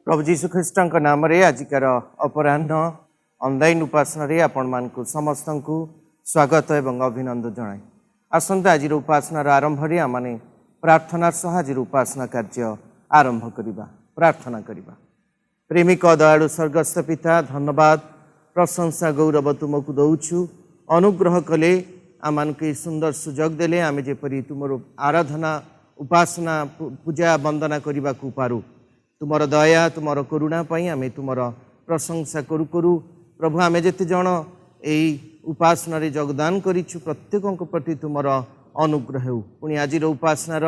प्रभु जीशु ख्रीष्ट नाम रे आजिकार अपराह्न ऑनलाइन उपासना रे आपण मानकु समस्त को स्वागत एवं अभिनंदन जनाए। आसंता आज उपासनार आरंभ रे आमाने प्रार्थना सह आज उपासना कार्य आरंभ करिबा। प्रार्थना करिबा। प्रेमिक दयालु स्वर्गस्थ पिता, धन्यवाद प्रशंसा गौरव तुमको दौछु। अनुग्रह कले आमानके सुंदर सुजोग देले आमे जेपरि तुमरो आराधना उपासना पूजा वंदना करिबा को पारू। तुमर दया तुमर करुणा पाई आमे तुमर प्रशंसा करू करू। प्रभु आमे जेते जण एई उपासना रे योगदान करिछु प्रत्येकक प्रति तुमर अनुग्रह हेउ। पुणी आज उपासनार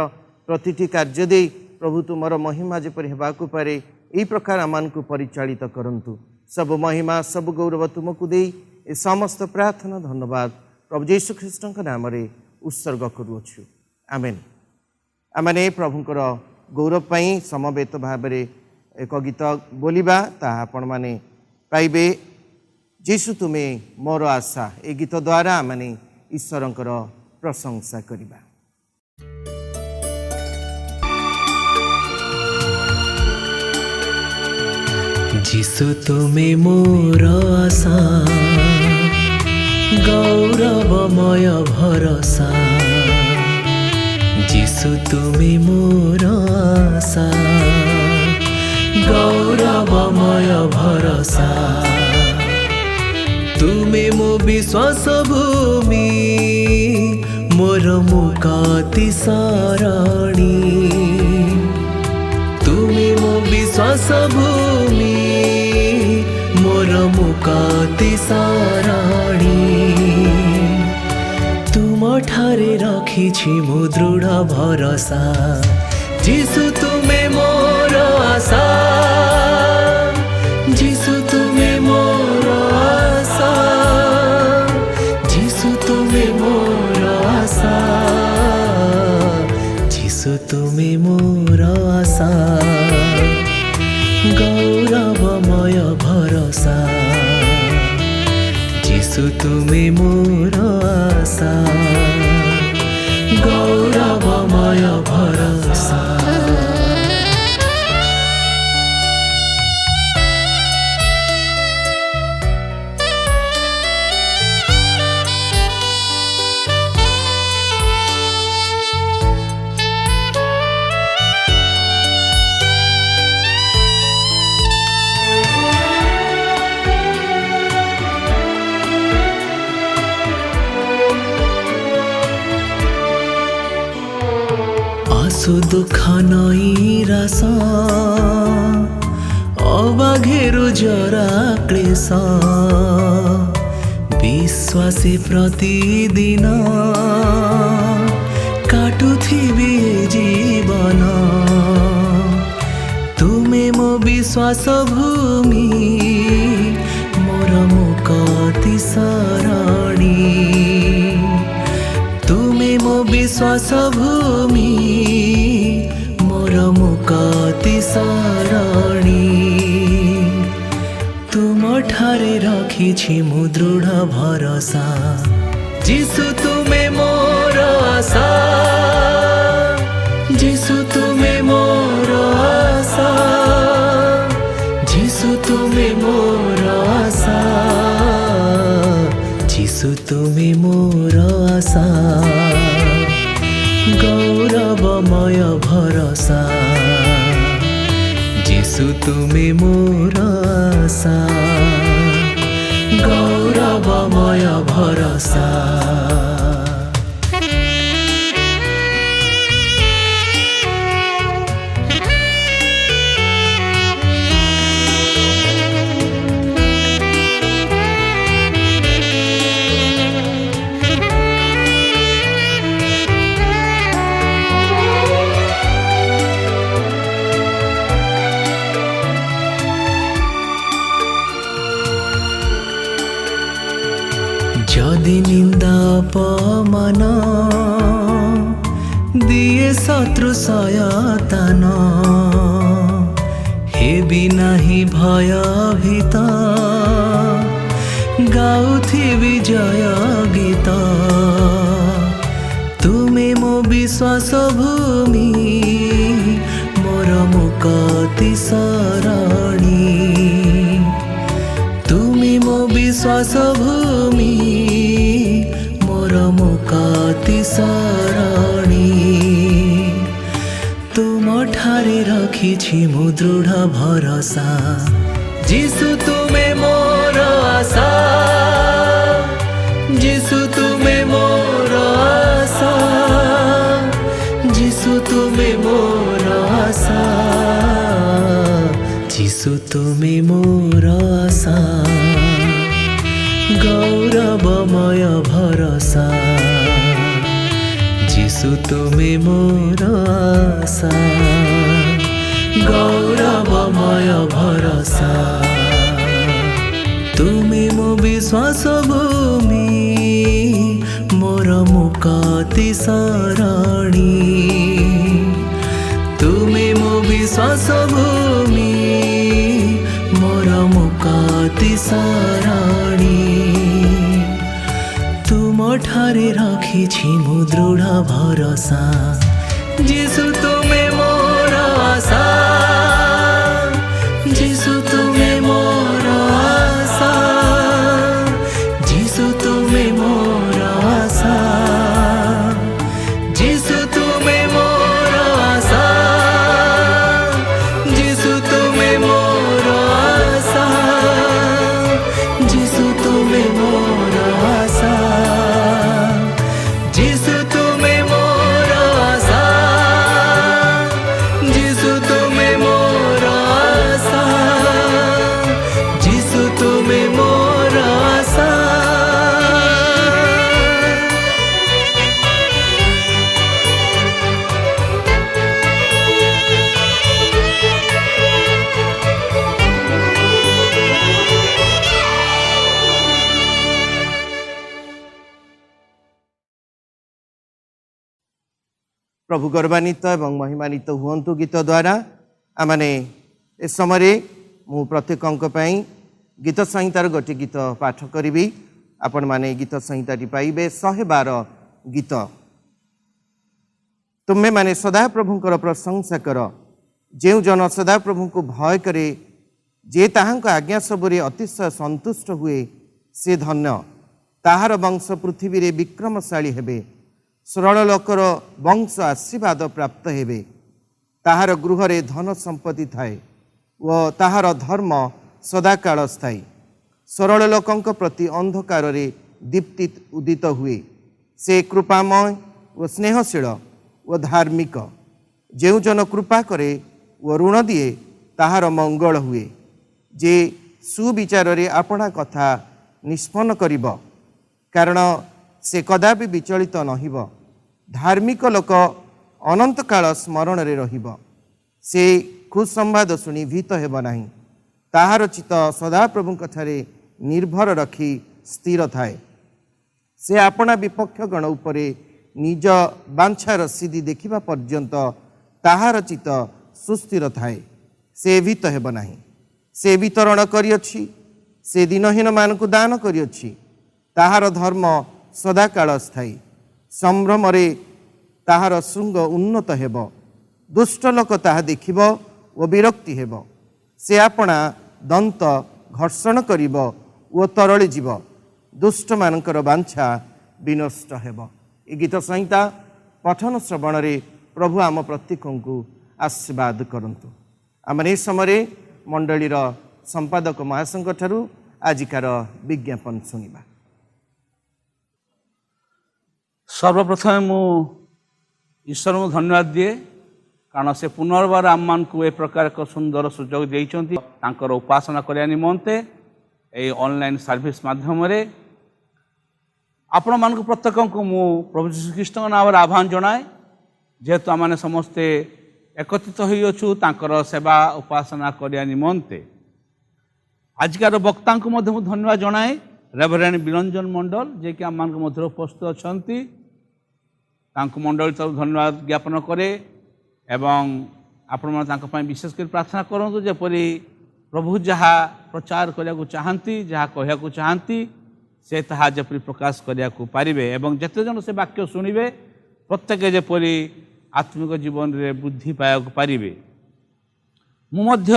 प्रतिटी कार्य दे प्रभु तुमर महिमा जेपरि हेबाकु पारे एई प्रकार आमानकु परिचालित करंतु। सब महिमा सब गौरव तुमको दे ए समस्त प्रार्थना धन्यवाद प्रभु यीशु ख्रीष्टक नाम रे उत्सर्ग करूछु। आमेन। आमने प्रभुंकर गौरव पाई समवेत भाव एक गीत बोलिबा ताहा आपण माने पाइबे। जीशु तुमे मोर आशा ए गीत द्वारा माने ईश्वरंकर प्रशंसा करिबा। जीशु तुमे मोर आशा गौरवमय भरोसा। जीशु तुमे मोर आशा गौरवमय भरोसा। तुमे मो विश्वास भूमि मोर मुक्ति सरणी। तुमे मो विश्वास भूमि मोर मुक्ति सरणी। तुम ठारे रखिछि मो दृढ़ भरोसा। जीशु तुमे मोर आशा। जीशु तुमे मोर आशा। जीशु तुमे मोर आशा। जीशु तुमे मोर आशा गौरवमय भरोसा। जीशु तुमे मोर आशा गौरवमय भरोसा। दुख नैरास अबाघेरु जरा क्लेश। विश्वासी प्रतिदिन काटुथिबे जीवन। तुमे मो विश्वास भूमि मोर मुक्ति सरणी। तुमे मो विश्वास भूमि मोर मुक्ति सरणी। तुम ठारे रखिछि मो दृढ़ भरोसा। जीशु तुमे मोर आशा। जीशु तुमे मोर आशा। जीशु तुमे मोर आशा। जीशु तुमे मोर आशा गौरवमय भरोसा। जीशु तुमे मोर आशा गौरवमय भरोसा। जदि निंदा अपमान दिए शत्रु सयतान। हेबि नाही भयभीत गाउथिबि जय गीत। तुमे मो विश्वास भूमि मोर मुक्ति सरणी तुमी मो विश्वास भूमि मोर मुक्ति सरणी तुम ठारे रखिछि मु दृढ़ भरोसा जीसु तुमे मोर आशा जीसु तुमे मोर आशा जीसु तुमे मोर आशा जीसु तुमे मोर आशा गौरवमय भरोसा जीसु तुमे मोर आशा गौरवमय भरोसा तुमे मो विश्वास भूमि मोर मुक्ति सरणी तुमे मो विश्वास भूमि मोर मुक्ति सरणी तुम ठारे रखिछि मु दृढ़ भरोसा जीसु तुमे मोर आशा जीसु तुमे मोर आशा जीसु तुमे मोर आशा जीसु तुमे मोर आशा जीसु तुमे मोर आशा जीसु तुमे मोर आशा जीसु तुमे मोर आशा जीसु तुमे मोर आशा जीसु तुमे मोर आशा प्रभु गौरवान्वित एवं महिमान्वित हुअन्तु गीत द्वारा आमने ए समय मु प्रत्येकंक पई गीत संहितार गोटे गीत पाठ करी आपण माने गीत संहिताटी पाइबे 112 गीत तुम्हें माने सदा प्रभुंकर प्रशंसा कर जेउ जन सदा प्रभु को भय करे जे ताहांक आज्ञा सबुरे अतिशय संतुष्ट हुए से धन्य ताहार वंश पृथ्वी रे विक्रमशाली हेबे सरल लोकर वंश आशीर्वाद प्राप्त हेबे ताहार गृहरे धन संपत्ति थाए व ताहार धर्म सदाकाल स्थायी सरल लोकंक प्रति अंधकार रे दीप्ति उदित हुए से कृपामय व स्नेहशील व धार्मिक जेउ जन कृपा करे व ऋण दिए ताहार मंगल हुए जे सुविचार रे आपणा कथा निष्पन्न करिब कारण से कदापि विचलित नहिब धार्मिक लोक अनंत काल स्मरण रे रहिब से खुश संवाद शुणी भीत हेब नाही ताहार चित्त सदा प्रभु कथारे निर्भर रखी स्थिर थाए से आपणा विपक्ष गण उपरे निज बांछार सिद्धि देखिबा पर्यंत ताहार चित्त सुस्थिर थाए से भीत हेब नाही से वितरण करिअछि से दिनहीन मानकु दान करिअछि ताहार धर्म सदाकाल स्थायी संभ्रमरे ताहार श्रृंग उन्नत हेब दुष्ट लोक ताहा देखिब व विरक्ति हेब से आपणा दंत घर्षण करिब व तरली जीव दुष्ट मानकर बांछा विनष्ट हेब। ए गीत संहिता पठन श्रवण रे प्रभु आम प्रत्येकंकु आशीर्वाद करंतु। आमने समय मंडलीर संपादक महासंघ ठारू आजिकार विज्ञापन सुनिबा। सर्वप्रथम मु ईश्वर को धन्यवाद दिए कारण से पुनर्बार आम मान को ए प्रकार एक सुंदर सुजोग देइचंती तांकर उपासना करिया निमंते ए ऑनलाइन सर्विस माध्यम रे आपण मान को प्रत्येक को मु प्रभु यीशु ख्रीष्ट नाम आह्वान जनाए जेहेतु आम समस्ते एकत्रित होई अछु तांकर सेवा उपासना करिया निमंते आजिकार वक्ता को मध्य धन्यवाद जनाए रेवरेंड बिरंजन मंडल जे कि आम मान को मध्य उपस्थित अछंती तांको मंडल तरफ धन्यवाद ज्ञापन करे एवं आपण मन विशेषकर प्रार्थना करूँ जपरी प्रभु जहाँ प्रचार करने को चाहती जहाँ कहया को चाहती से ताहा जपरी प्रकाश करने को पारिबे एवं जेते जन से वाक्य शुणिबे प्रत्येक जपरी आत्मिक जीवन रे वृद्धि पाया पारिबे ମୁଁ ମଧ୍ୟ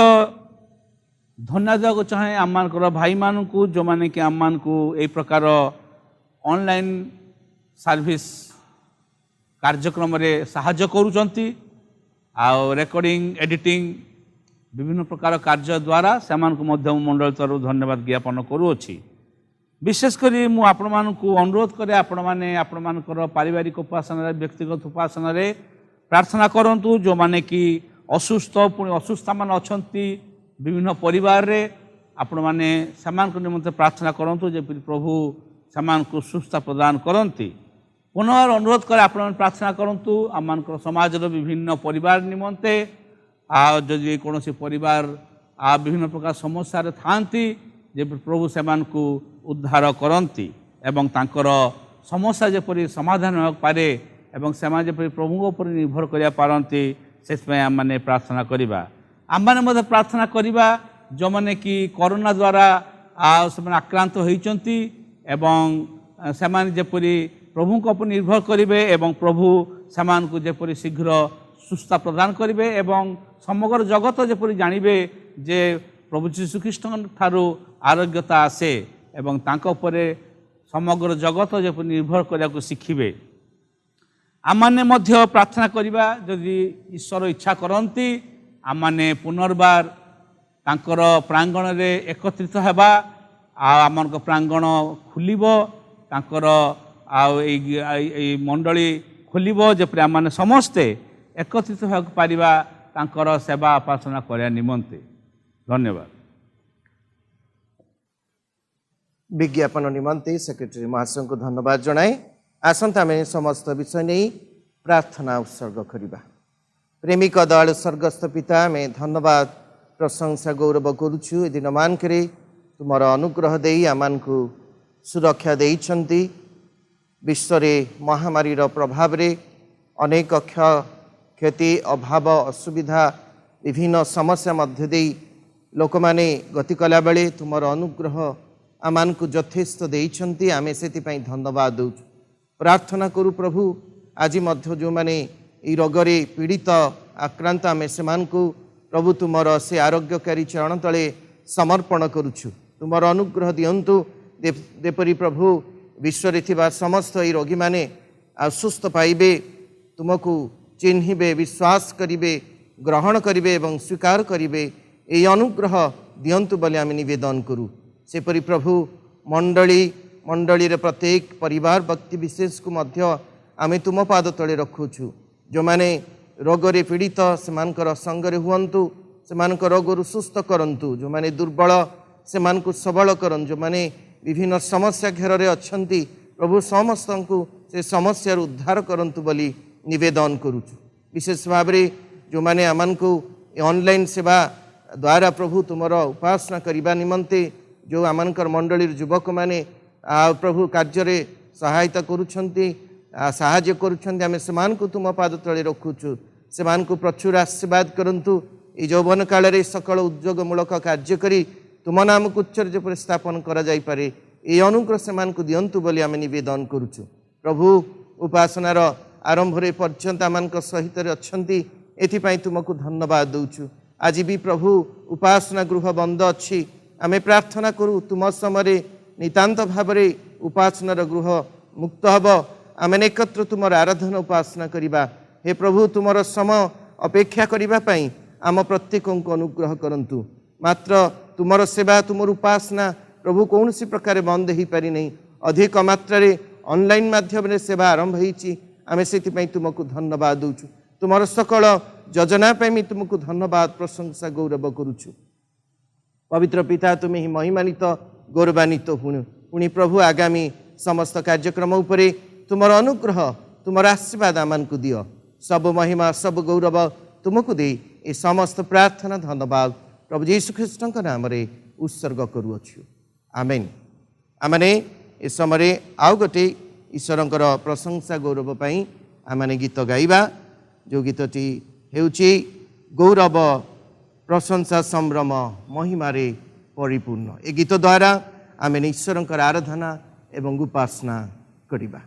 ଧନ୍ୟବାଦ ଦେବାକୁ ଚାହେଁ ଆମମାନଙ୍କର ଭାଇମାନଙ୍କୁ ଯେଉଁମାନେ କି ଆମମାନଙ୍କୁ ଏହି ପ୍ରକାର ଅନଲାଇନ୍ ସର୍ଭିସ୍ କାର୍ଯ୍ୟକ୍ରମରେ ସାହାଯ୍ୟ କରୁଛନ୍ତି ଆଉ ରେକର୍ଡ଼ିଂ ଏଡ଼ିଟିଂ ବିଭିନ୍ନ ପ୍ରକାର କାର୍ଯ୍ୟ ଦ୍ୱାରା ସେମାନଙ୍କୁ ମଧ୍ୟ ମୁଁ ମଣ୍ଡଳୀ ତରଫରୁ ଧନ୍ୟବାଦ ଜ୍ଞାପନ କରୁଅଛି। ବିଶେଷ କରି ମୁଁ ଆପଣମାନଙ୍କୁ ଅନୁରୋଧ କରେ ଆପଣମାନେ ଆପଣମାନଙ୍କର ପାରିବାରିକ ଉପାସନାରେ ବ୍ୟକ୍ତିଗତ ଉପାସନାରେ ପ୍ରାର୍ଥନା କରନ୍ତୁ। ଯେଉଁମାନେ କି ଅସୁସ୍ଥ ପୁଣି ଅସୁସ୍ଥମାନେ ଅଛନ୍ତି ବିଭିନ୍ନ ପରିବାରରେ ଆପଣମାନେ ସେମାନଙ୍କ ନିମନ୍ତେ ପ୍ରାର୍ଥନା କରନ୍ତୁ ଯେପରି ପ୍ରଭୁ ସେମାନଙ୍କୁ ସୁସ୍ଥ ପ୍ରଦାନ କରନ୍ତି। ପୁନଃ ଅନୁରୋଧ କରେ ଆପଣମାନେ ପ୍ରାର୍ଥନା କରନ୍ତୁ ଆମମାନଙ୍କର ସମାଜର ବିଭିନ୍ନ ପରିବାର ନିମନ୍ତେ। ଆଉ ଯଦି କୌଣସି ପରିବାର ବିଭିନ୍ନ ପ୍ରକାର ସମସ୍ୟାରେ ଥାଆନ୍ତି ଯେପରି ପ୍ରଭୁ ସେମାନଙ୍କୁ ଉଦ୍ଧାର କରନ୍ତି ଏବଂ ତାଙ୍କର ସମସ୍ୟା ଯେପରି ସମାଧାନ ହୋଇପାରେ ଏବଂ ସେମାନେ ଯେପରି ପ୍ରଭୁଙ୍କ ଉପରେ ନିର୍ଭର କରିବା ପାରନ୍ତି ସେଥିପାଇଁ ଆମମାନେ ପ୍ରାର୍ଥନା କରିବା। ଆମମାନେ ମଧ୍ୟ ପ୍ରାର୍ଥନା କରିବା ଯେଉଁମାନେ କି କରୋନା ଦ୍ୱାରା ସେମାନେ ଆକ୍ରାନ୍ତ ହୋଇଛନ୍ତି ଏବଂ ସେମାନେ ଯେପରି ପ୍ରଭୁଙ୍କ ଉପରେ ନିର୍ଭର କରିବେ ଏବଂ ପ୍ରଭୁ ସେମାନଙ୍କୁ ଯେପରି ଶୀଘ୍ର ସୁସ୍ଥ ପ୍ରଦାନ କରିବେ ଏବଂ ସମଗ୍ର ଜଗତ ଯେପରି ଜାଣିବେ ଯେ ପ୍ରଭୁ ଯୀଶୁଖ୍ରୀଷ୍ଟଙ୍କ ଠାରୁ ଆରୋଗ୍ୟତା ଆସେ ଏବଂ ତାଙ୍କ ଉପରେ ସମଗ୍ର ଜଗତ ଯେପରି ନିର୍ଭର କରିବାକୁ ଶିଖିବେ। ଆମମାନେ ମଧ୍ୟ ପ୍ରାର୍ଥନା କରିବା ଯଦି ଈଶ୍ୱର ଇଚ୍ଛା କରନ୍ତି ଆମମାନେ ପୁନର୍ବାର ତାଙ୍କର ପ୍ରାଙ୍ଗଣରେ ଏକତ୍ରିତ ହେବା ଆଉ ଆମମାନଙ୍କ ପ୍ରାଙ୍ଗଣ ଖୋଲିବ ତାଙ୍କର ଆଉ ଏଇ ମଣ୍ଡଳୀ ଖୋଲିବ ଯେପରି ଆମମାନେ ସମସ୍ତେ ଏକତ୍ରିତ ହେବାକୁ ପାରିବା ତାଙ୍କର ସେବା ଉପାସନା କରିବା ନିମନ୍ତେ। ଧନ୍ୟବାଦ। विज्ञापन निमंते सेक्रेटरी महाशय को धन्यवाद जनाए। आसंता आम समस्त विषय नहीं प्रार्थना उत्सर्ग करिबा। प्रेमिक दयालु स्वर्गस्थ पिता आम धन्यवाद प्रशंसा गौरव करुछु ए दिन मानकरे तुमर अनुग्रह देई आमान को सुरक्षा देइछंती। विश्व महामारी प्रभाव रे अनेक क्षति अभाव असुविधा विभिन्न समस्या मध्य देई लोक माने गति कला बेले तुमर अनुग्रह आमान को यथेष्ट देइछंती। आमे सेति पई धन्यवाद दउछु। प्रार्थना करू प्रभु आज मध्य जो माने ई रोगरे पीड़ित आक्रांत आमे सेमान को प्रभु तुमर से आरोग्यकारी चरण तले समर्पण करुछु। तुमर अनुग्रह दियंतु देपरी प्रभु विश्व थिबा समस्त ई रोगी माने सुस्थ पाइबे तुमको चिन्हिबे विश्वास करिबे ग्रहण करिबे एवं स्वीकार करिबे ए अनुग्रह दियंतु बोले आमे निवेदन करू। सेपरी प्रभु मंडली रे प्रत्येक परिवार व्यक्ति विशेष को मध्य आमे तुम पाद तले रखुछु। जो माने रोगरे पीड़ित सेमानकर संगरे हुअन्तु सेमानक रोगरु सुस्थ करंतु। जो माने दुर्बल सेमानकु सबल करन। जो माने विभिन्न समस्या घेर अच्छी प्रभु समस्त को से समस्या उद्धार करंतु बोली निवेदन करुछु। विशेष भाव में जो माने आमान को ऑनलाइन सेवा द्वारा प्रभु तुमर उपासना करने निमंते जो आमानकर मंडली युवक माने प्रभु कार्य सहायता करुछंती साहाय्य करुछंती आमे सेमान को तुम पाद तले रखुछु। सेमान को प्रचुर आशीर्वाद करंतु। ई यौवन काल रे सकल उद्योगमूलक कार्य करी तुम नाम को उच्चर्य पर स्थापन करा जाई पारे ए अनुग्रह सेमान को दियंतु बोली आमे निवेदन करुछु। प्रभु उपासनार आरंभ रे पर्यंत आमानक सहित अच्छंती एथिपाई तुमको धन्यवाद दउछु। आज भी प्रभु उपासना गृह बंद अच्छी आमे प्रार्थना करू तुम समय नितांत भाव में उपासनार गृह मुक्त हब आमे एकत्र तुमर आराधना उपासना करिबा। हे प्रभु तुमर समय अपेक्षा करिबा पई आम प्रत्येक को अनुग्रह करंतु। मात्र तुमर सेवा तुमर उपासना प्रभु कौन सी प्रकार बंद हो पारि नहीं अधिक मात्रा रे ऑनलाइन माध्यम सेवा आरंभ होईची आमे सेति तुमको धन्यवाद दउछु। तुमर सकल योजना पे तुमको धन्यवाद प्रशंसा गौरव करुछु। पवित्र पिता तुम्हें ही महिमानित गौरवान्वित पुणी प्रभु आगामी समस्त कार्यक्रम उपरे तुमर अनुग्रह तुमर आशीर्वाद आमान को दियो। सब महिमा सब गौरव तुमको दे ए समस्त प्रार्थना धन्यवाद प्रभु यीशु ख्रीष्ट नाम रे उत्सर्ग करुअछु। आमेन। आमने ए समय आउ गोटे ईश्वरंकर प्रशंसा गौरव पाई आमने गीत गाइबा। जो गीतटी हेउची गौरव प्रशंसा संभ्रम महिमारे परिपूर्ण। ए गीत द्वारा आमे ईश्वरंकर आराधना एवं उपासना करिबा।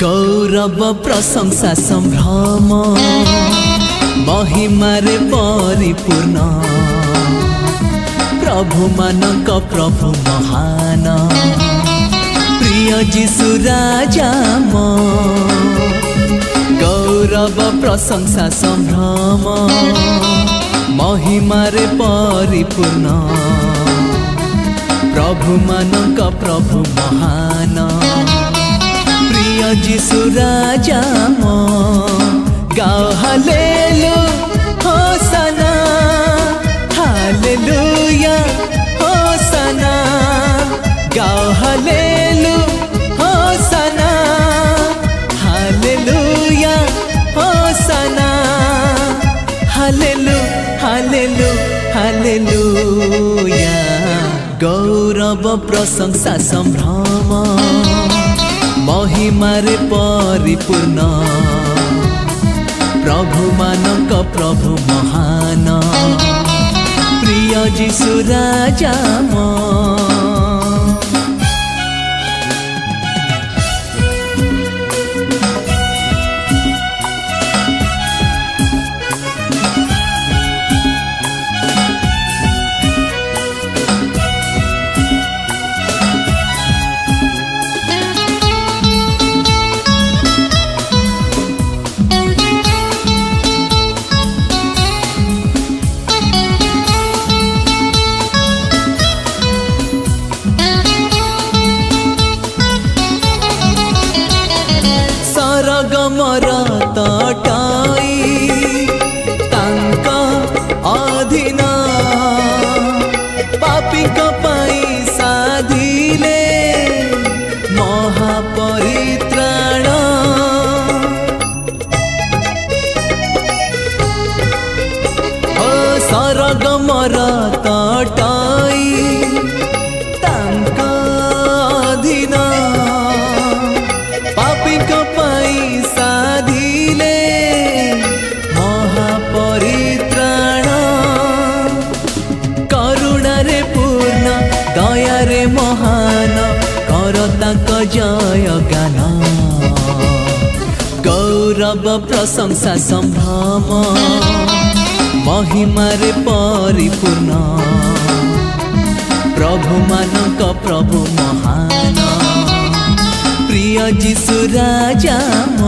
गौरव प्रशंसा संभ्रम महिमारे परिपूर्ण प्रभु मानक प्रभु महान प्रिय जीशु राजा म गौरव प्रशंसा संभ्रम महिमारे परिपूर्ण प्रभु मानक प्रभु महान प्रिय जीशु राजा म गाओ हालेलु होसाना हालेलुया होसाना गाओ हालेलु होसाना हालेलुया होसाना हालेलु हालेलु हालेलुया गौरव प्रशंसा संभ्रम महिमारे परिपूर्ण प्रभु मानक प्रभु महान प्रिय जीशु राजा म सरगमर तटाई तांक अधीन पापीक पाई साधिले महापरित्राण ओ सरगमर तटाई तांक अधीन पापीक पाई साधिले महापरित्राण करुणारे पूर्ण दयारे महान कर तांक जय गान गौरव प्रशंसा संभ्रम महिमारे परिपूर्ण प्रभु मानक प्रभु महान प्रिय जीशु राजा म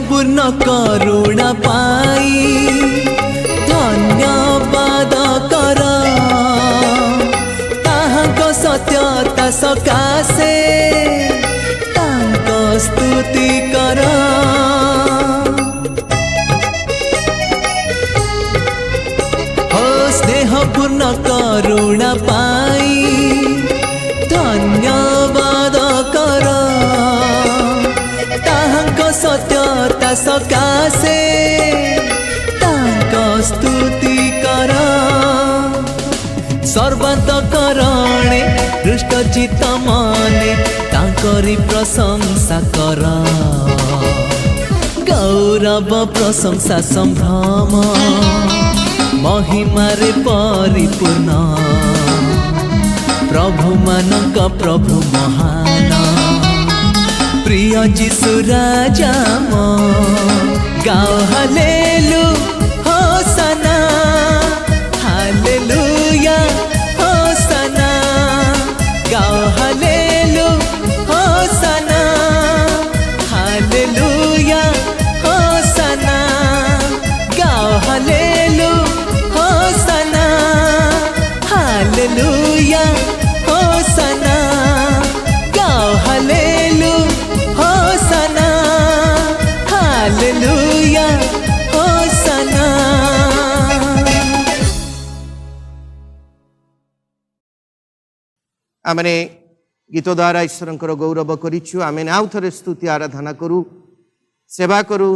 पूर्ण करुणा पाई धन्यवाद कर ताहाक सत्यता सकाशे तांक स्तुति कर हो स्नेहपूर्ण करुणा पाई धन्यवाद कर सत्यता सकाशे तांक स्तुति कर सर्वान्तकरणे हृष्ट चित्त मने तांकरी प्रशंसा कर गौरव प्रशंसा संभ्रम महिमारे परिपूर्ण प्रभु मानक प्रभु महान प्रिय जीशु राजा म गाओ हालेलु होसाना हालेलुया आमने गीत द्वारा ईश्वर गौरव करूँ आम आउ थे स्तुति आराधना करूँ सेवा करूँ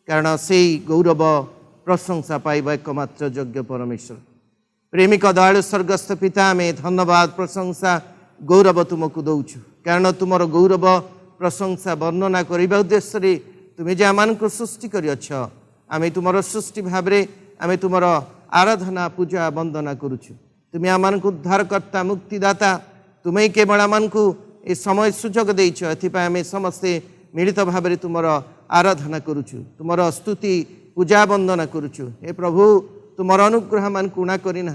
कारण से गौरव प्रशंसा पाइबा एकमात्र योग्य परमेश्वर प्रेमिक दयालु स्वर्गस्थ पिता आम धन्यवाद प्रशंसा गौरव तुमको दौचु कारण तुमर गौरव प्रशंसा वर्णना करने उद्देश्य तुम्हें जे आम सृष्टि करछ आम तुमर सृष्टि भाव आम तुमर आराधना पूजा वंदना करुछु तुम्हें आम उद्धारकर्ता मुक्तिदाता तुम्हें केवल आम ये समय सुजोग देछ एथिपाई समस्ते मिलित भाव तुमर आराधना करुछु तुमर स्तुति पूजा वंदना करुछु हे प्रभु तुमर अनुग्रह मान उणा करना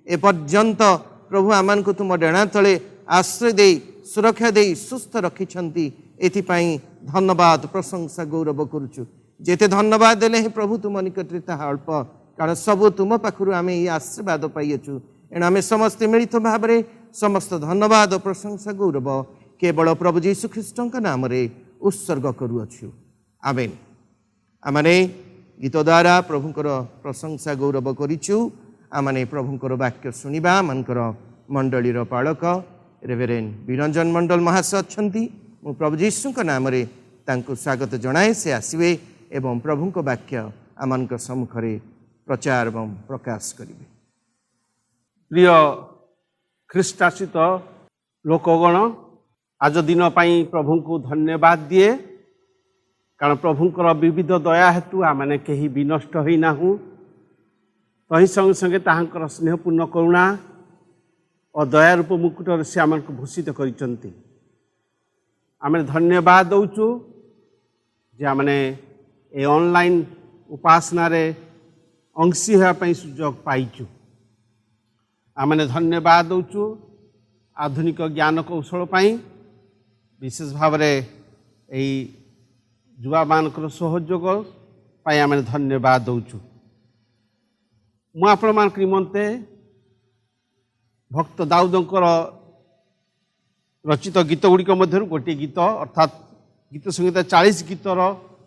एपर्यंत प्रभु आम तुम डेणा तले आश्रय दे सुरक्षा दे सुस्थ रखिछंती एथिपाई धन्यवाद प्रशंसा गौरव करुछु जेते धन्यवाद देले हे प्रभु तुम निकटरे ताहा अल्प कारण सबू तुम पाखु आम ये आशीर्वाद पाइछु एणु आम समस्ते मिलित भाव समस्त धन्यवाद प्रशंसा गौरव केवल प्रभु जीशु ख्रीष्ट नाम उत्सर्ग करुअछु आमेन। आमने गीत द्वारा प्रभुंकर प्रशंसा गौरव करिछु आमने प्रभुंकर वाक्य शुणिबा मनकर मंडलीर पालक रेवेरेंड विरंजन मंडल महाशय अच्छंती मु प्रभु जीशु नाम तांको स्वागत जनाए से आसवे एवं प्रभुंक वाक्य आम सम्मुखें प्रचार एवं प्रकाश करेंगे। प्रिय ख्रीष्टाश्रित लोकगण आज दिन पाई प्रभु को धन्यवाद दिए कारण प्रभुंकर विविध दया हेतु आमने कहीं विनष्ट होना तही संगे संगे ताहांकर स्नेहपूर्ण करुणा और दया रूप मुकुट से आम भूषित कर धन्यवाद दौचु जे आमने ए ऑनलाइन उपासना रे अंशी होगापी सुजोग पाइचु आमने धन्यवाद दौचु आधुनिक ज्ञान कौशल विशेष भाव में युवा मानकर सहयोग पाई आम धन्यवाद दौचु मु आपण मान निमंते भक्त दाऊदंकर रचित गीत गुड़िक मध्य गोटे गीत अर्थात गीत संहिता 40 गीतर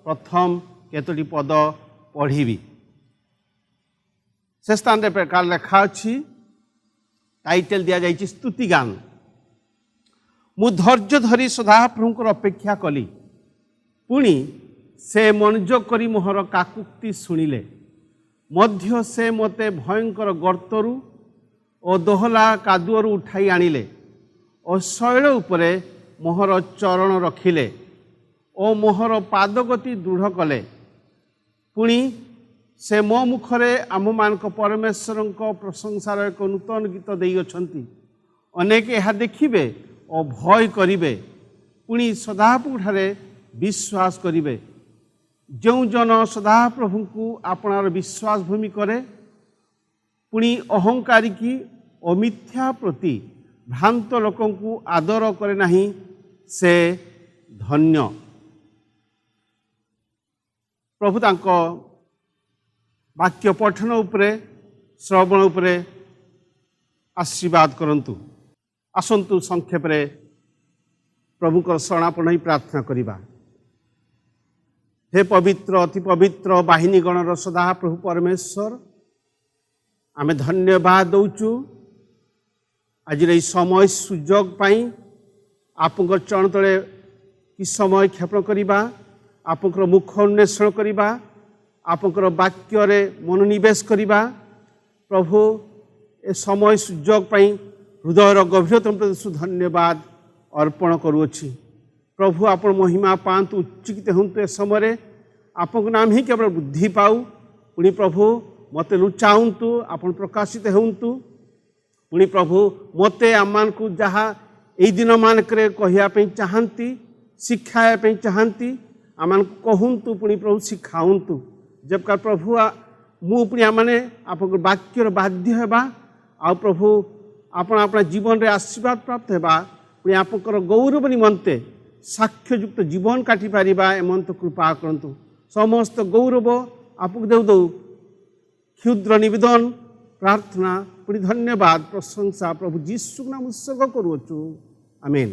प्रथम केतोटी पद पढ़ी से स्थान रे प्रकार लेखा अच्छी टाइटल दिया जाइए स्तुति गान मु धैर्य धरी सदाप्रभुंकर अपेक्षा कली पुणी से मनोयोग करी मोहर काकुक्ति शुणिले मध्य से मते भयंकर गर्तरु और दोहला कादुअरु उठाई आनिले और शैल उपरे मोहर चरण रखिले और मोहर पादगति दृढ़ कले पुणी से मो मुखरे आम मान परमेश्वर प्रशंसार एक नूतन गीत देई अछंती अनेक यह देखिबे और भय करिवे पुणी सदाप्रभुठारे विश्वास करिवे जो जन सदाप्रभु को आपणार विश्वास भूमि करे पुणी अहंकारी की और मिथ्या प्रति भ्रांत लोकों को आदर करे नहीं से धन्य प्रभु तांको वाक्य पठन उपरे श्रवण उपरे आशीर्वाद करंतु आसंतु संक्षेप रे प्रभुकर शरणापण ही प्रार्थना करिबा। हे पवित्र अति पवित्र बाहिनी गणर सदा प्रभु परमेश्वर आमे धन्यवाद दौचु आज समय सुजोग पाई आपंकर चरण तले कि समय क्षेपण करिबा आपंकर मुख अन्वेषण करिबा आपंकर वाक्य रे मनोनिवेश करिबा प्रभु ए समय सुजोग पाई हृदयर गभीरतम प्रति धन्यवाद अर्पण करुअछि प्रभु आपण महिमा पांतु उच्चित हूँ ए समय आपन नाम ही केवल बुद्धि पाऊ पुणी प्रभु मते लुचाऊँ आपन प्रकाशित हूँ पुणी प्रभु मते आम को जहाँ यही दिन मानक कहवाई चाहती शिखायापी चाहती आम कहतु पुणी प्रभु शिखाऊँ जबकि प्रभु मु पुणी आमने आप वाक्यर बाध्य होगा आ प्रभु आपण अपना जीवन रे आशीर्वाद प्राप्त होगा पुणी आपंकर गौरव निमंते साक्ष्ययुक्त जीवन काटी पारिबा एमंत कृपा करंतु समस्त गौरव आपको देउ दौ क्षुद्र निवेदन प्रार्थना पुणी धन्यवाद प्रशंसा प्रभु जीशु नाम उत्सर्ग करुअछु आमेन।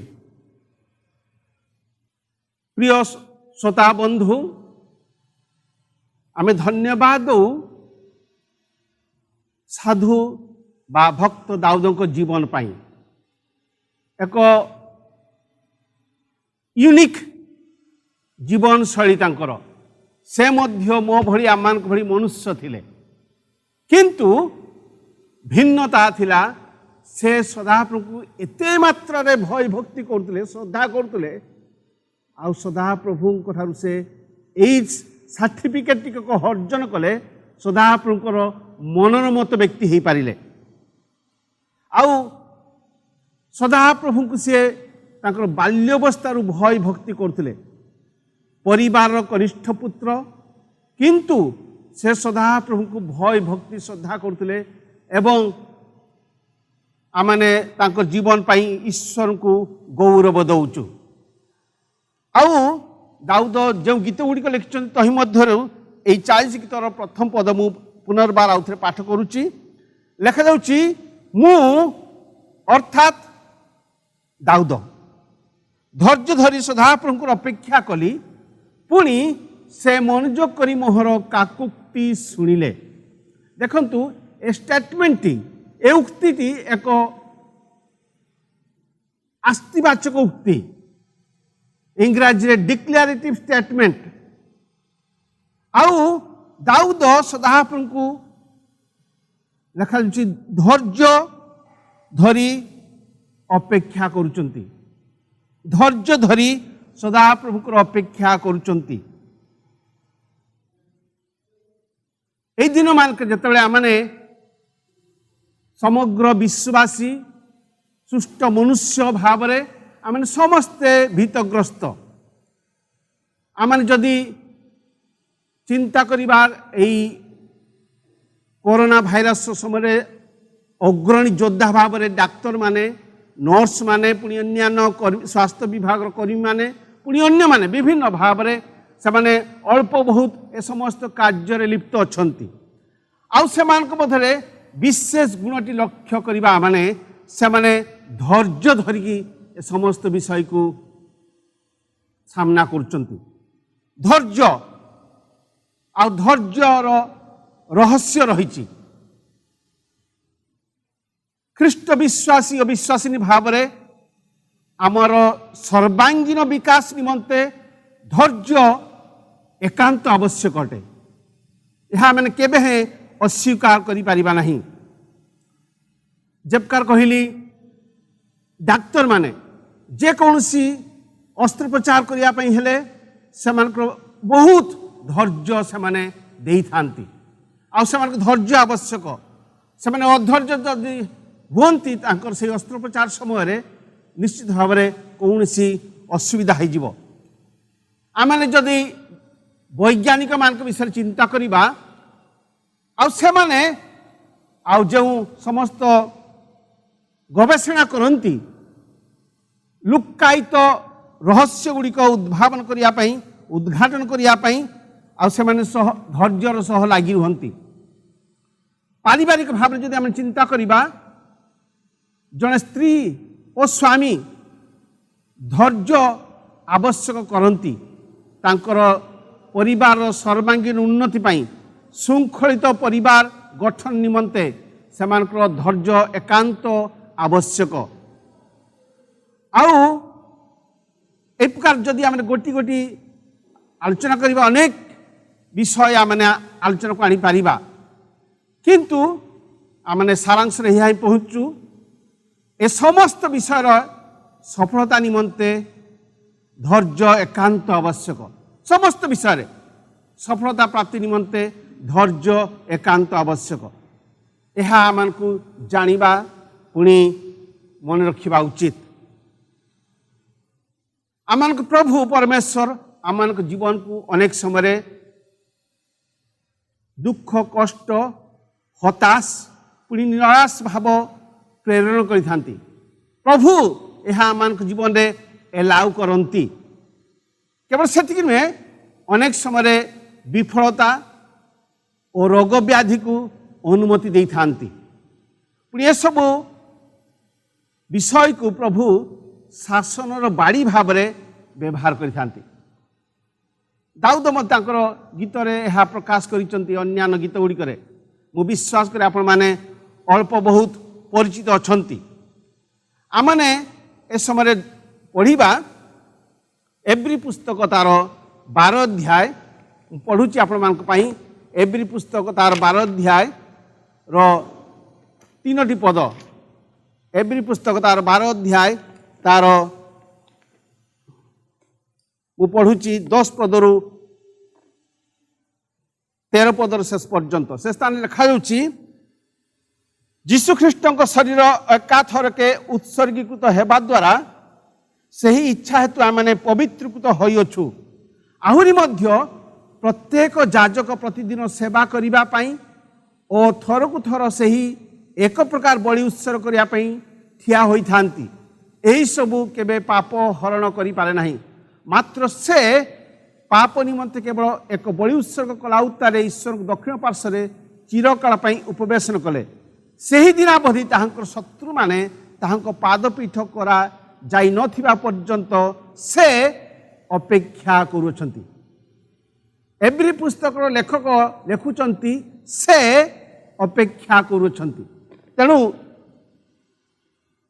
प्रिय श्रोता बंधु आमे धन्यवाद दौ साधु बा भक्त दाऊदक जीवन पाई एक यूनिक जीवन शैली तांकर से मध्य मो भली आम भली मनुष्य थिले किंतु भिन्नता थिला से सदाप्रभु एते मात्रा रे भय भक्ति करतले श्रद्धा करतले आ सदाप्रभु ठारू से एई सर्टिफिकेट टिक अर्जन कले सदाप्रभुकर मनोरमत व्यक्ति हो पारिले आउ सदाप्रभु को सी बाल्यवस्था भय भक्ति करते परिवार कनिष्ठ पुत्र किंतु से सदाप्रभु को भय भक्ति श्रद्धा करते एवं आमने तांकर जीवन पाई ईश्वर को गौरव दौचु आउ दाऊद जो गीत गुड़िक लिखिं तही मध्य 40 गीतर प्रथम पद मु पुनर्बार आउ थे पाठ करुच्ची लेखा जाउची मु अर्थात दाऊद धैर्य धरी सदाप्रभुंकर अपेक्षा कली पुणी से मनोयोग करी मोहर काकुक्ति शुणिले देखंतु ए स्टेटमेंट ए उक्ति एक आस्तिवाचक उक्ति इंग्राजी रे डिक्लेरेटिव स्टेटमेंट आउ दाऊद सदाप्रभु को लिखा धैर्य धरी अपेक्षा करुचंती धैर्य धरी सदाप्रभुकर अपेक्षा करुचंती ए दिन मानक जतबेले आमने समग्र विश्ववासी सुष्ट मनुष्य भाव रे आमने समस्ते भीतग्रस्त आमने जदि चिंता करिबार एई कोरोना भाइरस समय अग्रणी योद्धा भाव में डाक्तर माने नर्स माने पुणी अन्य स्वास्थ्य विभाग कर्मी माने पुणी अन्य माने विभिन्न भाव में से अल्प बहुत ए समस्त कार्य लिप्त अछंती आउ सेमानक मध्यरे विशेष गुणटी लक्ष्य करिबा माने से धैर्य धरिकी ए समस्त विषय को सामना करुचंती धैर्य आ धैर्यर रहस्य रही ख्रीष्ट विश्वासी और विश्वासिनी भाव में आमर सर्वांगीन विकास निमंते धैर्य एकांत आवश्यक अटे यह मैंने केबे अस्वीकार करि परिबा नहीं जबकार कहली डाक्तर माने जे कौनसी अस्त्रोपचार करिया पई हेले सेमानकर बहुत धैर्य से माने देई थांती आ सेमानकर धैर्य आवश्यक से माने अधैर्य जदि हुंती तांकर से अस्त्रोपचार समय रे निश्चित भाव में कौनसी असुविधा हो जिवो आमने जदि वैज्ञानिक मान विषय चिंता करिबा आ सेमाने आ जो समस्त गवेषणा करती लुक्कायित रहस्य गुड़िक उद्भावन करने उद्घाटन करने आ सेमाने धैर्यर सह लगी रुहंती पारिवारिक भाव में जदि आम चिंता करिबा जड़े स्त्री और स्वामी धैर्य आवश्यक करती तांकर परिवार सर्वांगीन उन्नति पाई शृंखलित परिवार गठन निमंते सेमानकर धैर्य एकांत आवश्यक आउ ए प्रकार जदि आम गोटी गोटी आलोचना करबा अनेक विषय आमने आलोचना को आनी पारिबा किंतु आमने सारांश रे यही पहुँचु ए समस्त विषय सफलता निमंते धैर्य एकांत आवश्यक समस्त विषय सफलता प्राप्ति निमंते धैर्य एकांत आवश्यक यह आम को जानिबा पुणी मन रखिबा उचित आम प्रभु परमेश्वर आम जीवन को अनेक समय दुख कष्ट हताश पुणी निराश भाव प्रेरण करिथांती प्रभु यह आम जीवन में एलाउ करती केवल सेतिक नुहे अनेक समय विफलता और रोग व्याधि को अनुमति दे थांती पुणी ये सब विषय को प्रभु शासन बाड़ी भाव में व्यवहार करिथांती दाऊद मत गीत यह प्रकाश करिसंती अन्यान्य गीत गुड़िक मु विश्वास करे आपण माने अल्प बहुत परिचित अछंती आमने ए समय पढ़ा एव्री पुस्तक तार 12 अध्याय पढ़ुची आपण एव्री पुस्तक तार 12 अध्याय रो 3टी पद एव्री पुस्तक तार 12 अध्याय तार मु पढ़ुची 10 पदरु 13 पदर शेष पर्यंत से स्थान लिखा जीशुख्रीष्ट शरीर एकाथरके उत्सर्गीकृत हेबा द्वारा सही इच्छा हेतु आमने पवित्रीकृत होइअछु आहुरी मध्य प्रत्येक याजक प्रतिदिन सेवा करिबा पई और थरकु थर सही एक प्रकार बलि उत्सर्ग करिया पई ठिया होई थांती एही सबु केबे पाप हरण करि पारे नाही मात्र से पाप निमंते केवल एक बलि उत्सर्ग कला उत्तारे ईश्वर दक्षिण पार्श्व चिरकाल पई उपवेशन कले सही दिनावधि ताहांकर शत्रु माने ताहांको पादपीठ करा जाई नथिबा पर्यंत से अपेक्षा करूछंती एव्री पुस्तक लेखक लेखुचंती से अपेक्षा करूछंती तेणु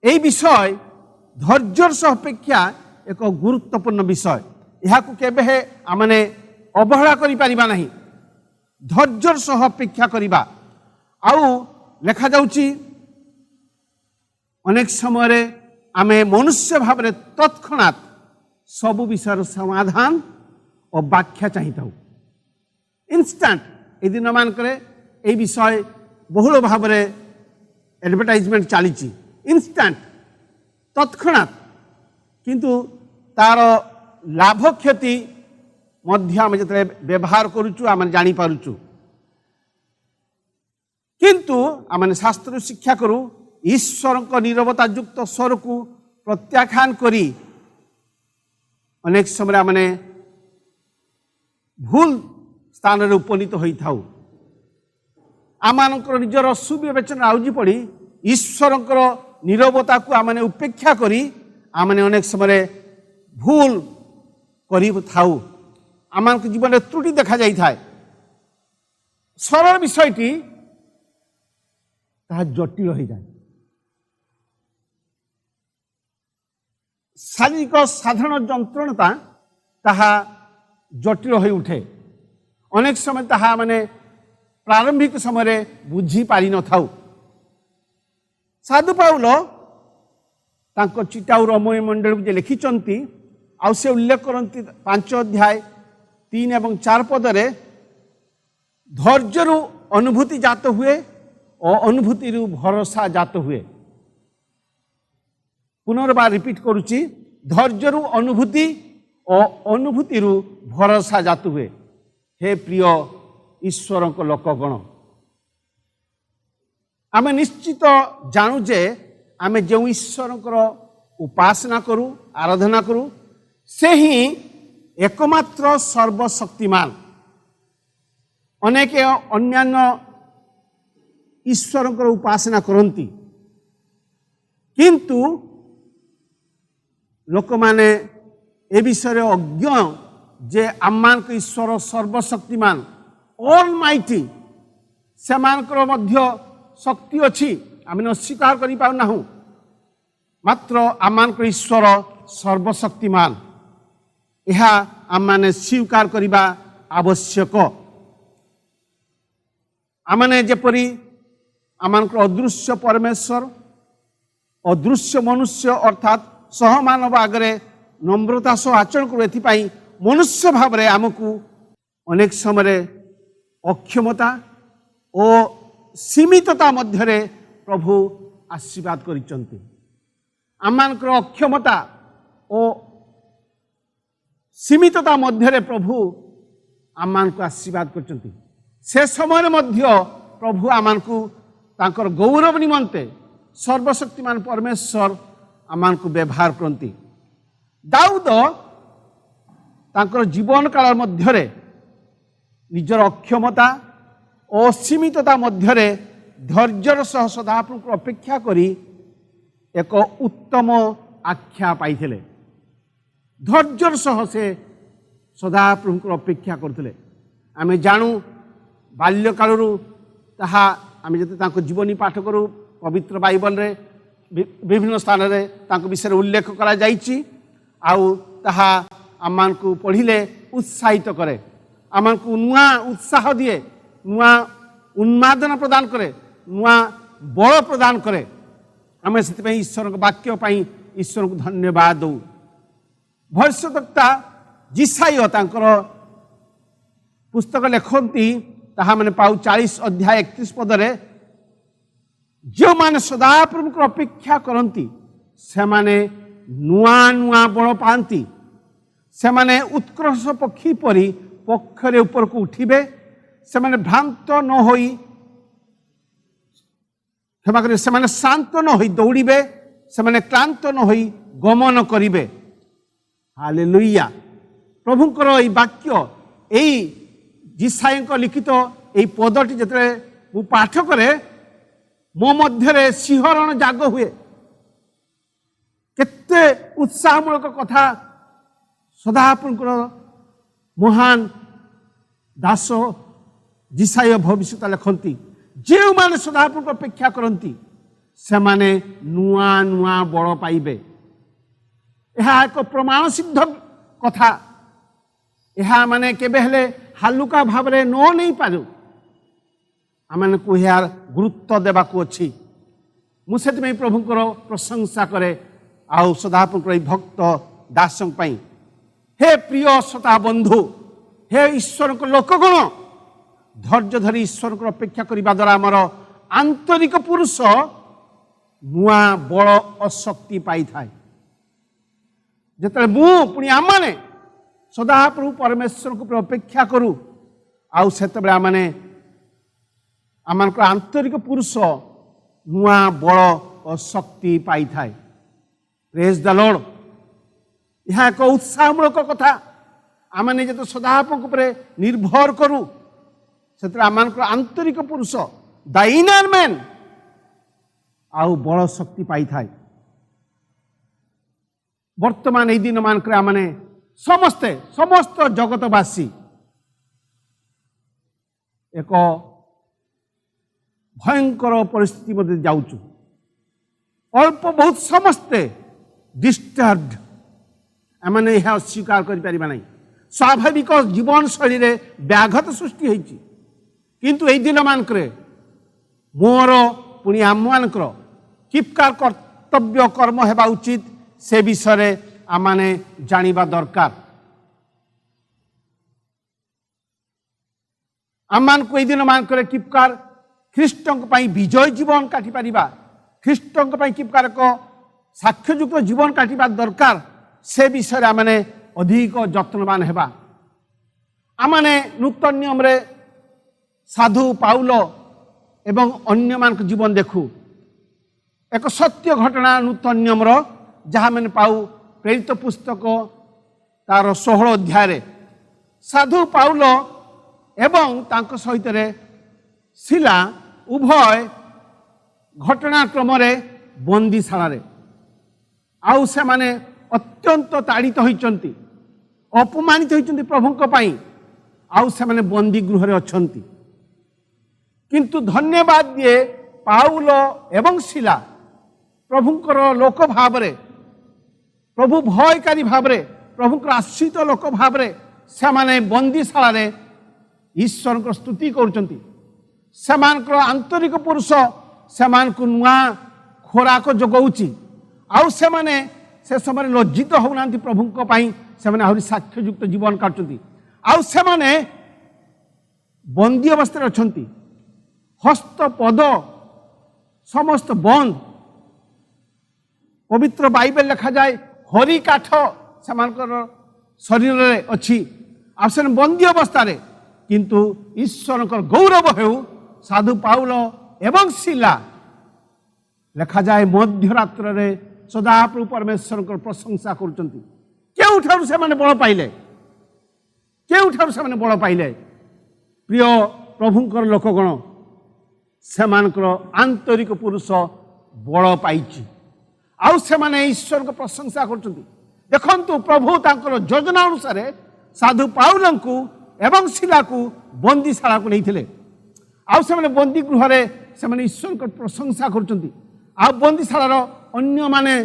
एई विषय धैर्यर सह अपेक्षा एक गुरुत्वपूर्ण विषय यह केबे आमने अवहेला करि परिबा नहीं धैर्यर सह अपेक्षा करिबा आउ लेखा जाउची अनेक समय आमे मनुष्य भाव में तत्क्षणात सबु विषय समाधान और व्याख्या चाहिए इन्स्टांट ए दिन मानक विषय बहुल भाव में एडवर्टाइजमेंट चली इन्स्टांट तत्क्षणात किंतु तार लाभ क्षति मध्य आम जो व्यवहार करुचु आम जानी पारुचु किंतु आम शास्त्र शिक्षा करू ईश्वर को नीरवता युक्त स्वर को प्रत्याख्यान करी अनेक समय आमने भूल स्थान रे उपनीत होई थाउ आमानकर निजर सुविवेचना आउजी पड़ी ईश्वर नीरवता को आमने उपेक्षा करी आमने अनेक समय भूल करी थाउ आमान जीवन त्रुटि देखा जाई थाए सरल विषयटी ताहा जटिल हो जाए शारीरिक साधारण जंत्रणता ताहा जटिल हो उठे अनेक समय ताहा माने प्रारंभिक समय बुझी पारि न थाउ साधु पाउल तांको चिटाउ रमय मंडल जे लिखिचंती आउ से उल्लेख करती 5 अध्याय 3 और 4 पदरे धैर्यरु अनुभूति जात हुए और अनुभूति भरोसा जात हुए पुनर्बार रिपीट करुच्ची धैर्यरु अनुभूति और अनुभूति भरोसा जात हुए हे प्रिय ईश्वर को लोकगण आम निश्चित जानू जे आम जो ईश्वर उपासना करू आराधना करू से ही एकमात्र सर्वशक्तिमान अनेक अन्यान्य ईश्वर उपासना करती किंतु लोक माने ए विषय अज्ञ जे आमान को ईश्वर सर्वशक्तिमान ऑल माइटी से मध्य शक्ति अच्छी आम अस्वीकार कर पाऊना मात्र आमान को ईश्वर सर्वशक्तिमान यह आम माने स्वीकार करने आवश्यक आमने जेपरी आमान अदृश्य परमेश्वर अदृश्य मनुष्य अर्थात सहमानव आगे नम्रता सह आचरण करू एथिपाई मनुष्य भाव में आमको अनेक समय अक्षमता और सीमितता मध्य प्रभु आशीर्वाद करिचंती आमानकर अक्षमता और सीमितता मध्य प्रभु आमान को आशीर्वाद करचंती से समय मध्य प्रभु आमान को तांकर गौरव निमंते सर्वशक्तिमान परमेश्वर आमान को व्यवहार करती दाऊद तांकर जीवन काल मध्य निजर अक्षमता और सीमितता मध्य धैर्यर सह सदाप्रभु अपेक्षा करी एक उत्तम आख्या पाई धैर्यर सह से सदाप्रभु अपेक्षा करते आम जानू बाल्यकालू ताहा आम जब जीवनी पाठ करूँ पवित्र बाइबल रे ବିଭିନ୍ନ ସ୍ଥାନରେ ତାଙ୍କ ବିଷୟରେ ଉଲ୍ଲେଖ କରାଯାଇଛି। ଆଉ ତାହା ଆମମାନଙ୍କୁ ପଢ଼ିଲେ ଉତ୍ସାହିତ କରେ, ଆମକୁ ନୂଆ ଉତ୍ସାହ ଦିଏ, ନୂଆ ଉନ୍ମାଦନା ପ୍ରଦାନ କରେ, ନୂଆ ବଳ ପ୍ରଦାନ କରେ। ଆମେ ସେଥିପାଇଁ ଈଶ୍ୱରଙ୍କ ବାକ୍ୟ ପାଇଁ ଈଶ୍ୱରଙ୍କୁ ଧନ୍ୟବାଦ ଦେଉ। ଭବିଷ୍ୟଦ୍ବକ୍ତା ଯିଶାୟ ତାଙ୍କର ପୁସ୍ତକ ଲେଖନ୍ତି, ତାହା ମାନେ ପାଉ 40 ଅଧ୍ୟାୟ 31 ପଦରେ, ଯେଉଁମାନେ ସଦାପ୍ରଭୁଙ୍କର ଅପେକ୍ଷା କରନ୍ତି ସେମାନେ ନୂଆ ନୂଆ ବଳ ପାଆନ୍ତି, ସେମାନେ ଉତ୍କର୍ଷ ପକ୍ଷୀ ପରି ପକ୍ଷରେ ଉପରକୁ ଉଠିବେ, ସେମାନେ ଭ୍ରାନ୍ତ ନ ହୋଇ କ୍ଷମା କରିବେ, ସେମାନେ ଶାନ୍ତ ନ ହୋଇ ଦୌଡ଼ିବେ, ସେମାନେ କ୍ଳାନ୍ତ ନ ହୋଇ ଗମନ କରିବେ। ହାଲେଲୁୟା। ପ୍ରଭୁଙ୍କର ଏଇ ବାକ୍ୟ, ଏଇ ଯିଶାୟଙ୍କ ଲିଖିତ ଏଇ ପଦଟି ଯେତେବେଳେ ମୁଁ ପାଠ କରେ ମୋ ମଧ୍ୟରେ ଶିହରଣ ଜାଗ ହୁଏ। କେତେ ଉତ୍ସାହମୂଳକ କଥା ସଦାପ୍ରଭୁଙ୍କର ମହାନ ଦାସ ଯିଶାୟ ଭବିଷ୍ୟତ ଲେଖନ୍ତି, ଯେଉଁମାନେ ସଦାପ୍ରଭୁଙ୍କ ଅପେକ୍ଷା କରନ୍ତି ସେମାନେ ନୂଆ ନୂଆ ବଳ ପାଇବେ। ଏହା ଏକ ପ୍ରମାଣ ସିଦ୍ଧ କଥା। ଏହା ମାନେ କେବେ ହେଲେ ହାଲୁକା ଭାବରେ ନ ନେଇପାରୁ, ଆମମାନଙ୍କୁ ଏହାର ଗୁରୁତ୍ୱ ଦେବାକୁ ଅଛି। ମୁଁ ସେଥିପାଇଁ ପ୍ରଭୁଙ୍କର ପ୍ରଶଂସା କରେ ଆଉ ସଦାପ୍ରଭୁଙ୍କର ଏଇ ଭକ୍ତ ଦାସଙ୍କ ପାଇଁ। ହେ ପ୍ରିୟ ଶ୍ରୋତା ବନ୍ଧୁ, ହେ ଈଶ୍ୱରଙ୍କ ଲୋକଗଣ, ଧୈର୍ଯ୍ୟ ଧରି ଈଶ୍ୱରଙ୍କର ଅପେକ୍ଷା କରିବା ଦ୍ୱାରା ଆମର ଆନ୍ତରିକ ପୁରୁଷ ନୂଆ ବଳ ଓ ଶକ୍ତି ପାଇଥାଏ। ଯେତେବେଳେ ମୁଁ ପୁଣି ଆମମାନେ ସଦାପ୍ରଭୁ ପରମେଶ୍ୱରଙ୍କ ଉପରେ ଅପେକ୍ଷା କରୁ, ଆଉ ସେତେବେଳେ ଆମମାନଙ୍କର ଆନ୍ତରିକ ପୁରୁଷ ନୂଆ ବଳ ଓ ଶକ୍ତି ପାଇଥାଏ। ପ୍ରେଜ୍ ଦ ଲର୍ଡ। ଏହା ଏକ ଉତ୍ସାହମୂଳକ କଥା। ଆମେ ଯେତେ ସଦାପ୍ରଭୁଙ୍କ ଉପରେ ନିର୍ଭର କରୁ, ସେଥିରେ ଆମମାନଙ୍କର ଆନ୍ତରିକ ପୁରୁଷ ଦ ଇନର ମ୍ୟାନ୍ ଆଉ ବଳ ଶକ୍ତି ପାଇଥାଏ। ବର୍ତ୍ତମାନ ଏଇ ଦିନମାନଙ୍କରେ ଆମେ ସମସ୍ତ ଜଗତବାସୀ ଏକ ଭୟଙ୍କର ପରିସ୍ଥିତି ମଧ୍ୟରେ ଯାଉଛୁ। ଅଳ୍ପ ବହୁତ ସମସ୍ତେ ଡିଷ୍ଟର୍ବଡ, ଆମେ ଏହା ଅସ୍ୱୀକାର କରିପାରିବା ନାହିଁ। ସ୍ୱାଭାବିକ ଜୀବନଶୈଳୀରେ ବ୍ୟାଘାତ ସୃଷ୍ଟି ହୋଇଛି। କିନ୍ତୁ ଏହି ଦିନମାନଙ୍କରେ ମୋର ପୁଣି ଆମମାନଙ୍କର କିପ୍କାର କର୍ତ୍ତବ୍ୟ କର୍ମ ହେବା ଉଚିତ, ସେ ବିଷୟରେ ଆମମାନେ ଜାଣିବା ଦରକାର। ଆମମାନଙ୍କୁ ଏହି ଦିନମାନଙ୍କରେ କିପ୍କାର ଖ୍ରୀଷ୍ଟଙ୍କ ପାଇଁ ବିଜୟ ଜୀବନ କାଟିପାରିବା, ଖ୍ରୀଷ୍ଟଙ୍କ ପାଇଁ କିପ୍କାର ଏକ ସାକ୍ଷ୍ୟଯୁକ୍ତ ଜୀବନ କାଟିବା ଦରକାର, ସେ ବିଷୟରେ ଆମେ ଅଧିକ ଯତ୍ନବାନ ହେବା। ଆମେ ନୂତନ ନିୟମରେ ସାଧୁ ପାଉଲ ଏବଂ ଅନ୍ୟମାନଙ୍କ ଜୀବନ ଦେଖୁ। ଏକ ସତ୍ୟ ଘଟଣା ନୂତନ ନିୟମର, ଯାହା ଆମେ ପାଉ ପ୍ରେରିତ ପୁସ୍ତକ ତାର 16 ଅଧ୍ୟାୟରେ। ସାଧୁ ପାଉଲ ଏବଂ ତାଙ୍କ ସହିତରେ ଶିଲା ଉଭୟ ଘଟଣାକ୍ରମରେ ବନ୍ଦୀଶାଳାରେ, ଆଉ ସେମାନେ ଅତ୍ୟନ୍ତ ତାଡ଼ିତ ହୋଇଛନ୍ତି, ଅପମାନିତ ହୋଇଛନ୍ତି ପ୍ରଭୁଙ୍କ ପାଇଁ, ଆଉ ସେମାନେ ବନ୍ଦୀ ଗୃହରେ ଅଛନ୍ତି। କିନ୍ତୁ ଧନ୍ୟବାଦ ଦିଏ, ପାଉଲ ଏବଂ ଶିଲା ପ୍ରଭୁଙ୍କର ଲୋକ ଭାବରେ, ପ୍ରଭୁ ଭୟକାରୀ ଭାବରେ, ପ୍ରଭୁଙ୍କର ଆଶ୍ରିତ ଲୋକ ଭାବରେ ସେମାନେ ବନ୍ଦୀଶାଳାରେ ଈଶ୍ୱରଙ୍କର ସ୍ତୁତି କରୁଛନ୍ତି। ସେମାନଙ୍କର ଆନ୍ତରିକ ପୁରୁଷ ସେମାନଙ୍କୁ ନୂଆ ଖୋରାକ ଯୋଗାଉଛି, ଆଉ ସେମାନେ ସେ ସମୟରେ ଲଜ୍ଜିତ ହେଉନାହାନ୍ତି। ପ୍ରଭୁଙ୍କ ପାଇଁ ସେମାନେ ଆହୁରି ସାକ୍ଷ୍ୟଯୁକ୍ତ ଜୀବନ କାଟୁଛନ୍ତି। ଆଉ ସେମାନେ ବନ୍ଦୀ ଅବସ୍ଥାରେ ଅଛନ୍ତି, ହସ୍ତ ପଦ ସମସ୍ତ ବନ୍ଦ। ପବିତ୍ର ବାଇବେଲ ଲେଖାଯାଏ ହରି କାଠ ସେମାନଙ୍କର ଶରୀରରେ ଅଛି, ଆଉ ସେମାନେ ବନ୍ଦୀ ଅବସ୍ଥାରେ। କିନ୍ତୁ ଈଶ୍ୱରଙ୍କର ଗୌରବ ହେଉ, ସାଧୁ ପାଉଲ ଏବଂ ଶିଲା ଲେଖାଯାଏ ମଧ୍ୟରାତ୍ରରେ ସଦାପ୍ରଭୁ ପରମେଶ୍ୱରଙ୍କର ପ୍ରଶଂସା କରୁଛନ୍ତି। କେଉଁଠାରୁ ସେମାନେ ବଳ ପାଇଲେ? କେଉଁଠାରୁ ସେମାନେ ବଳ ପାଇଲେ? ପ୍ରିୟ ପ୍ରଭୁଙ୍କର ଲୋକଗଣ, ସେମାନଙ୍କର ଆନ୍ତରିକ ପୁରୁଷ ବଳ ପାଇଛି, ଆଉ ସେମାନେ ଈଶ୍ୱରଙ୍କ ପ୍ରଶଂସା କରୁଛନ୍ତି। ଦେଖନ୍ତୁ, ପ୍ରଭୁ ତାଙ୍କର ଯୋଜନା ଅନୁସାରେ ସାଧୁ ପାଉଲଙ୍କୁ ଏବଂ ଶିଲାକୁ ବନ୍ଦୀଶାଳାକୁ ନେଇଥିଲେ, ଆଉ ସେମାନେ ବନ୍ଦୀ ଗୃହରେ ସେମାନେ ଈଶ୍ୱରଙ୍କ ପ୍ରଶଂସା କରୁଛନ୍ତି। ଆଉ ବନ୍ଦୀଶାଳାର अन्य माने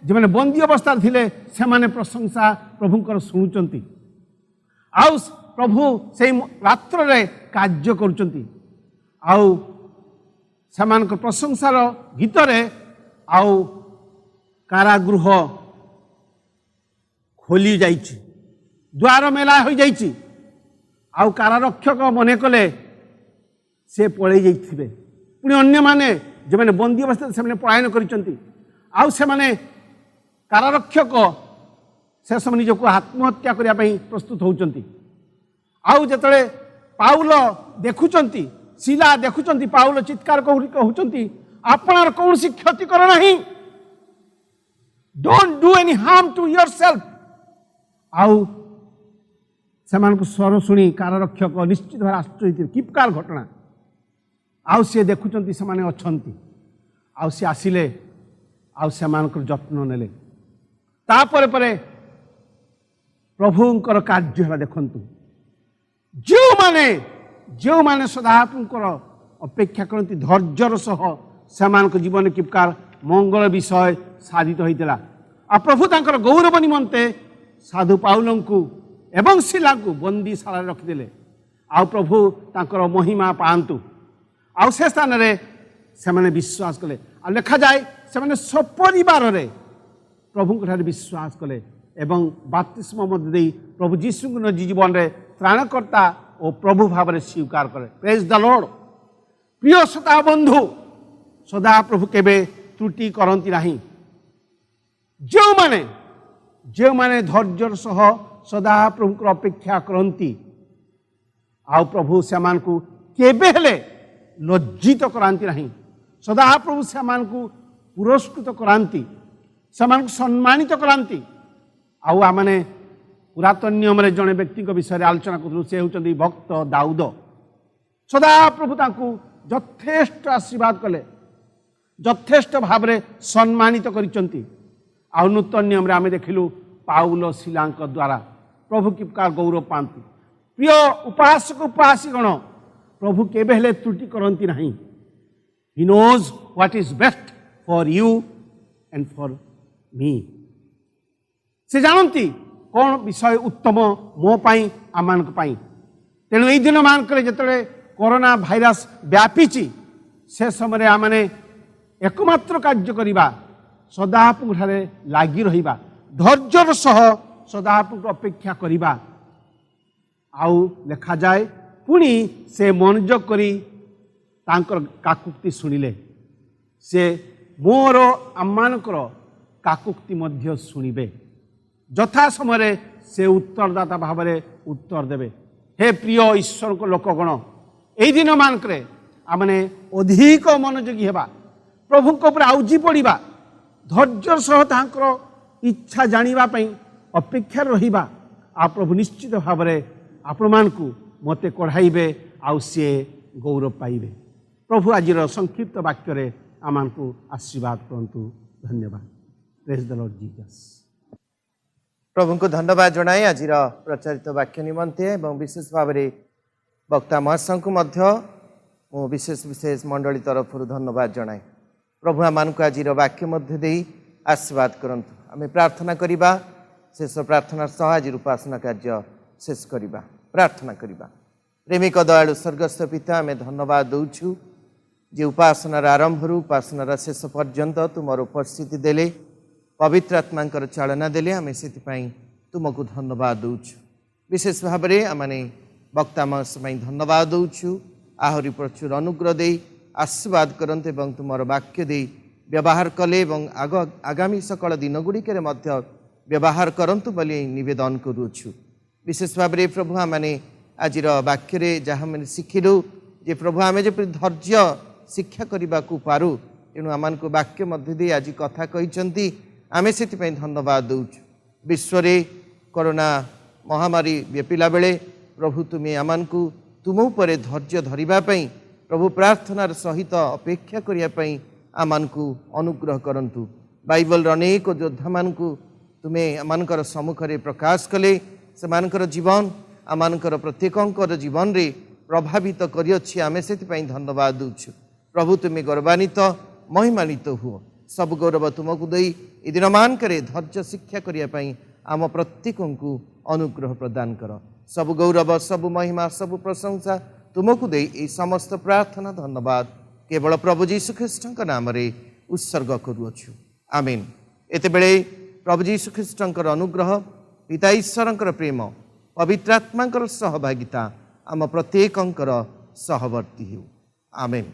जो मैंने बंदी अवस्था थिले से माने प्रशंसा प्रभुंकर शुणुचंती आउ प्रभु से रात्र रे कार्य करुचंती आउ सेमानक प्रशंसार भितरे आउ कारागृह खोली जाइछि द्वार मेला हो जाइछि आउ कारारक्षक मने कले से पळै जाइथिबे पुणी अन्य माने जो मैंने बंदी अवस्था से पलायन करिसंती आउ से माने कारारक्षक से समय निजक आत्महत्या करने प्रस्तुत होउचंती आउ जतले पाउल देखुचंती शिला देखुचंती पाउल चित्कार कहउचंती आपणार कौनसी क्षति कर नहीं don't do any harm to yourself आउ सेमानक स्वर शुणी कारारक्षक निश्चित भाव आश्चर्य कि प्रकार घटना आउ से देखुचंती से माने अछंती आउ से आसिले आउ सेमानकर जत्न नेले तापर परे प्रभुंकर कार्य है देखंतु जो माने सदापुंकर अपेक्षा करती धैर्यर सह सेमानक जीवन कि प्रकार मंगल विषय साधित होइतला आ प्रभु तांकर गौरव निमंते साधु पाउलंकु एवं शिलांकु बंदीशाला रखिदेले आ प्रभु तांकर महिमा पांतु आउ से स्थान रे सेमाने विश्वास कले आ लेखा जाए सेमाने सपरिवार रे प्रभु ठारे विश्वास कले एवं बाप्तिस्म मध्य दे प्रभु जीशु को निज जीवन रे त्राणकर्ता और प्रभु भाव में स्वीकार करे प्रेज द लॉर्ड प्रिय सदा बंधु सदा प्रभु केबे त्रुटि करती नहीं जो माने धैर्यर सह सदा प्रभु अपेक्षा करती आ प्रभु से केबे हेले लज्जित करांती नहीं सदा प्रभु से पुरस्कृत करांती से सम्मानित करांती आउ आमने पुरातन नियम रे जड़े व्यक्ति विषय आलोचना करूँ से होती भक्त दाऊद सदा प्रभु तांकु यथेष्ट आशीर्वाद कले यथेष्ट भाव में सम्मानित करिसंती आउ नूतन नियम रे आमे देखिलु पाउल शिलांक द्वारा प्रभु की प्रकार गौरव पाती प्रिय उपासक उपासीगण प्रभु केबे हेले त्रुटि करती नहीं he knows what is best for you and for me से जानती कौन विषय उत्तम मो पाई आमानक पाई तेणु यही दिन मानक जिते कोरोना भाइरस व्यापीची से समय आमने एकमात्र कार्य करवा सदापुर ठारे लागी रहिबा धैर्यर सह सदापुर अपेक्षा करवा आउ लेखा जाए पुणी से मनोयोग करी तांकर काकुक्ति शुणिले से मोर आमानकर काकुक्ति मध्य शुणिबे यथा समय से उत्तरदाता भाव में उत्तर देवे हे प्रिय ईश्वर को लोकगण यही दिन मानक आमने अधिक मनोयोगी हेबा प्रभु ऊपर आउजी पड़ा धैर्यर सह तांकर इच्छा जानिबा पई अपेक्षा रहिबा आ प्रभु निश्चित भाव में आपण मानकु मते कढ़ाइबे आउ सी गौरव पाइबे प्रभु आज संक्षिप्त वाक्य आमको आशीर्वाद करंतु धन्यवाद प्रेज द लॉर्ड जीसस प्रभु को धन्यवाद जनाए आज प्रचारित वाक्य निमंते एवं विशेष भाव में वक्ता महाशय को विशेष विशेष मंडली तरफ धन्यवाद जनाए प्रभु आम को आज वाक्य मध्य दे आशीर्वाद करंतु आम प्रार्थना करिबा शेष प्रार्थना सह आज उपासना कार्य शेष करिबा प्रार्थना करिबा प्रेमिक दयालु स्वर्गस्थ पिता आम धन्यवाद दौछु जे उपासनार आरंभ उपासनार शेष पर्यंत तुमर उपस्थिति देले पवित्र आत्मांकर चालना देले आम से तुमको धन्यवाद दौछु विशेष भाव में आमने वक्ता महाशय धन्यवाद दौछु आहरी प्रचुर अनुग्रह दे आशीर्वाद करते एवं तुमर वाक्य दे व्यवहार कले एवं आगामी सकल दिन गुड़िकर व्यवहार करंतु बोली निवेदन करुछु विशेष भाव में प्रभु आमने आज वाक्य जहाँ मैंने शिखिलु जे प्रभु आम जो धैर्य शिक्षा करने को पारू तेणु आम को वाक्य मध्य दे आज कथा कही आमे से धन्यवाद दौछु विश्व कोरोना महामारी व्यापिला बेले प्रभु तुम्हें आमको तुम उपर धैर्य धरवाई प्रभु प्रार्थनार सहित अपेक्षा करने आमको अनुग्रह करंतु बाइबल अनेक योद्धा मानू तुम्हें आमर सम्मुखें प्रकाश कले से मानकर जीवन आमर प्रत्येक जीवन रे प्रभावित करिछि आमे से धन्यवाद दौछु प्रभु तुम्हें गौरवान्वित महिमान्वित हुओ सब गौरव तुमको दे ए दिन मानकरे धैर्य शिक्षा करने आम प्रत्येक को अनुग्रह प्रदान कर। सब गौरव सब महिमा सब प्रशंसा तुमको दे ए समस्त प्रार्थना धन्यवाद केवल प्रभु जीशु ख्रीष्ट नाम रे उत्सर्ग करुअछु आमीन। एते बेले प्रभु जीशु ख्रीष्ट अनुग्रह पिता ईश्वर प्रेम पवित्र आत्मा सहभागिता आम प्रत्येक सहवर्ती हो आमीन।